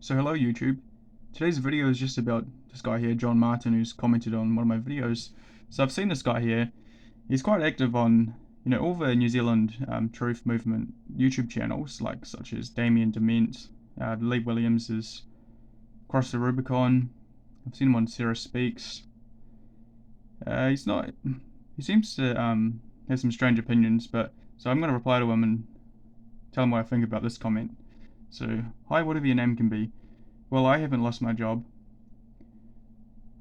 So hello YouTube. Today's video is just about this guy here, John Martin, who's commented on one of my videos. So I've seen this guy here. He's quite active on, all the New Zealand truth movement YouTube channels, like such as Damien Dement, Lee Williams is Cross the Rubicon. I've seen him on Sarah Speaks. He seems to have some strange opinions, but so I'm going to reply to him and tell him what I think about this comment. So, hi, whatever your name can be. Well, I haven't lost my job.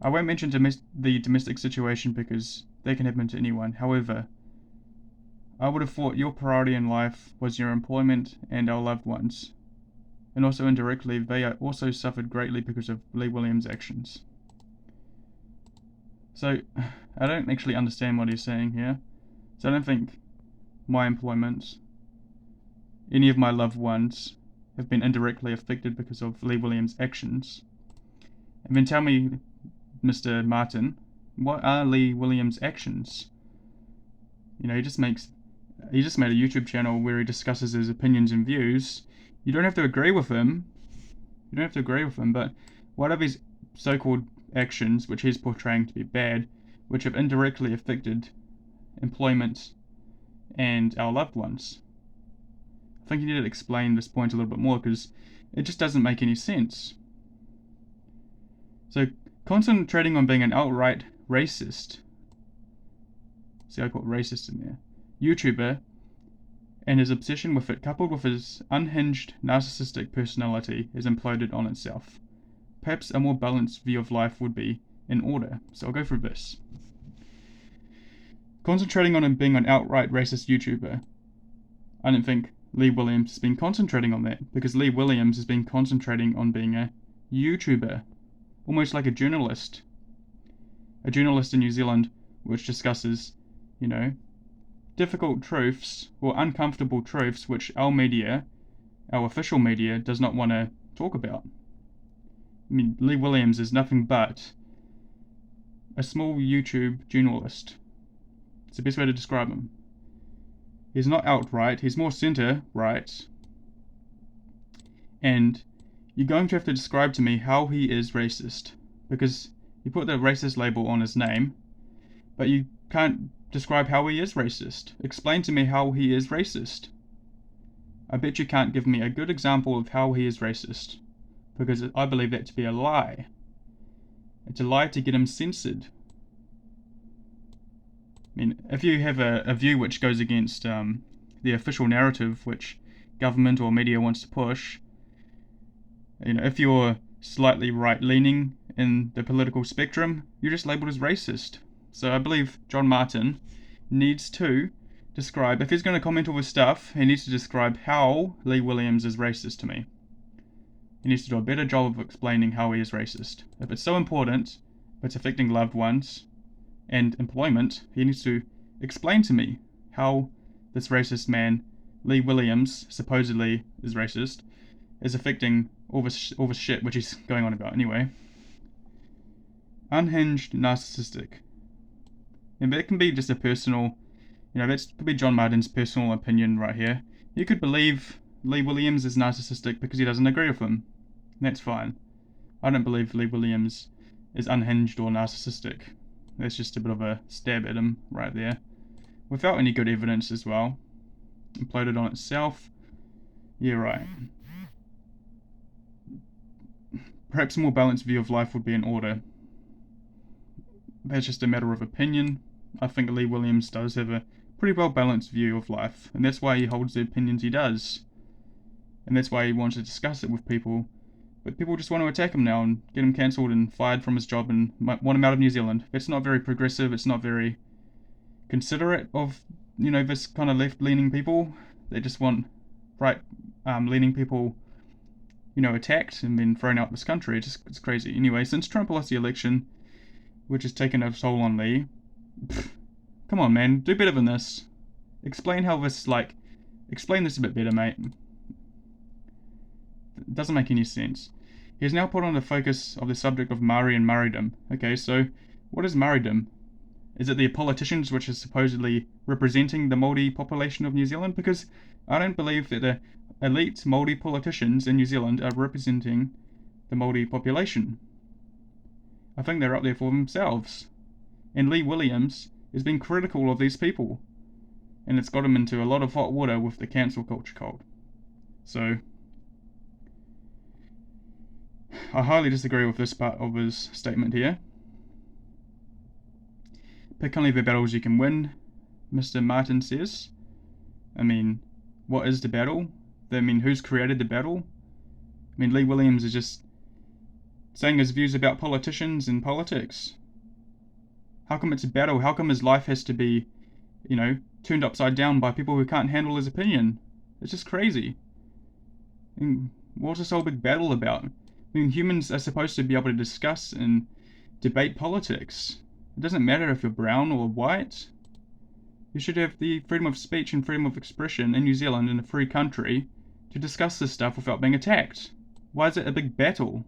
I won't mention the domestic situation because they can happen to anyone. However, I would have thought your priority in life was your employment and our loved ones. And also indirectly, they also suffered greatly because of Lee Williams' actions. So, I don't actually understand what he's saying here. So I don't think my employment, any of my loved ones, have been indirectly affected because of Lee Williams' actions. And then tell me, Mr. Martin, what are Lee Williams' actions? He just made a YouTube channel where he discusses his opinions and views. You don't have to agree with him. But what are his so-called actions, which he's portraying to be bad, which have indirectly affected employment and our loved ones? I think you need to explain this point a little bit more because it just doesn't make any sense. So, concentrating on being an outright racist, see I put racist in there, YouTuber, and his obsession with it coupled with his unhinged narcissistic personality has imploded on itself. Perhaps a more balanced view of life would be in order. So I'll go through this. Concentrating on being an outright racist YouTuber. I don't think Lee Williams has been concentrating on that because Lee Williams has been concentrating on being a YouTuber, almost like a journalist in New Zealand which discusses, difficult truths or uncomfortable truths which our media, our official media, does not want to talk about. I mean, Lee Williams is nothing but a small YouTube journalist. It's the best way to describe him. He's not outright, he's more centre-right. And you're going to have to describe to me how he is racist. Because you put the racist label on his name, but you can't describe how he is racist. Explain to me how he is racist. I bet you can't give me a good example of how he is racist. Because I believe that to be a lie. It's a lie to get him censored. I mean, if you have a view which goes against the official narrative which government or media wants to push, if you're slightly right-leaning in the political spectrum, you're just labelled as racist. So I believe John Martin needs to describe, if he's going to comment all his stuff, he needs to describe how Lee Williams is racist to me. He needs to do a better job of explaining how he is racist. If it's so important, if it's affecting loved ones and employment, he needs to explain to me how this racist man, Lee Williams, supposedly is racist, is affecting all this shit which he's going on about anyway. Unhinged narcissistic. And that can be just a personal, that could be John Martin's personal opinion right here. You could believe Lee Williams is narcissistic because he doesn't agree with him. That's fine. I don't believe Lee Williams is unhinged or narcissistic. That's just a bit of a stab at him right there. Without any good evidence as well. Imploded on itself. Yeah, right. Perhaps a more balanced view of life would be in order. That's just a matter of opinion. I think Lee Williams does have a pretty well balanced view of life, and that's why he holds the opinions he does. And that's why he wants to discuss it with people. But people just want to attack him now and get him cancelled and fired from his job and want him out of New Zealand. It's not very progressive, it's not very considerate of, this kind of left-leaning people. They just want right-leaning people, attacked and then thrown out this country. It's crazy. Anyway, since Trump lost the election, which has taken a toll on Lee, come on, man, do better than this. Explain this a bit better, mate. It doesn't make any sense. He has now put on the focus of the subject of Maori and Māoridom. Okay, so what is Māoridom? Is it the politicians which are supposedly representing the Māori population of New Zealand? Because I don't believe that the elite Māori politicians in New Zealand are representing the Māori population. I think they're up there for themselves. And Lee Williams has been critical of these people, and it's got him into a lot of hot water with the cancel culture cult. So I highly disagree with this part of his statement here. Pick only the battles you can win, Mr. Martin says. I mean, what is the battle? I mean, who's created the battle? I mean, Lee Williams is just saying his views about politicians and politics. How come it's a battle? How come his life has to be, turned upside down by people who can't handle his opinion? It's just crazy. I mean, what's this whole big battle about? I mean, humans are supposed to be able to discuss and debate politics. It doesn't matter if you're brown or white. You should have the freedom of speech and freedom of expression in New Zealand, in a free country, to discuss this stuff without being attacked. Why is it a big battle?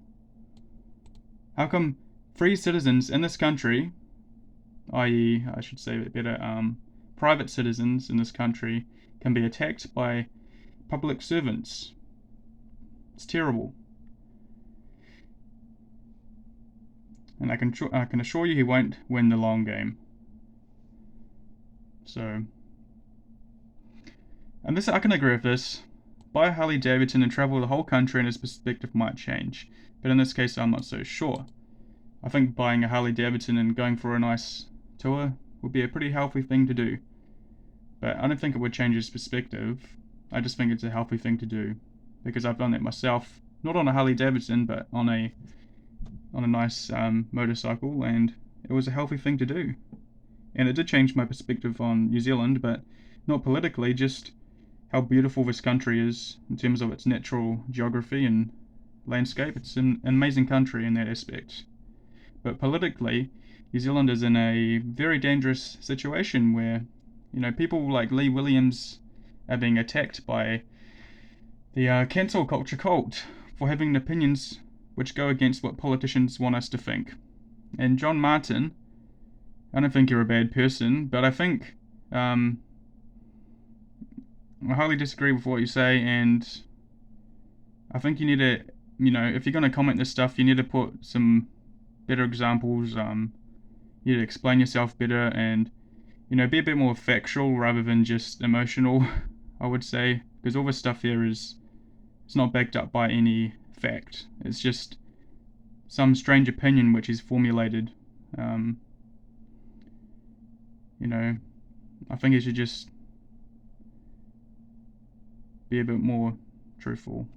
How come free citizens in this country, i.e., I should say it better, private citizens in this country, can be attacked by public servants? It's terrible. And I can assure you he won't win the long game. So, and this, I can agree with this. Buy a Harley Davidson and travel the whole country and his perspective might change. But in this case, I'm not so sure. I think buying a Harley Davidson and going for a nice tour would be a pretty healthy thing to do. But I don't think it would change his perspective. I just think it's a healthy thing to do. Because I've done that myself. Not on a Harley Davidson, but on a nice motorcycle, and it was a healthy thing to do. And it did change my perspective on New Zealand, but not politically, just how beautiful this country is in terms of its natural geography and landscape. It's an amazing country in that aspect. But politically, New Zealand is in a very dangerous situation where, people like Lee Williams are being attacked by the cancel culture cult for having opinions which go against what politicians want us to think. And John Martin, I don't think you're a bad person, but I think I highly disagree with what you say, and I think you need to, if you're going to comment this stuff, you need to put some better examples. You need to explain yourself better, and be a bit more factual rather than just emotional. I would say, because all this stuff here it's not backed up by any fact. It's just some strange opinion which is formulated. I think you should just be a bit more truthful.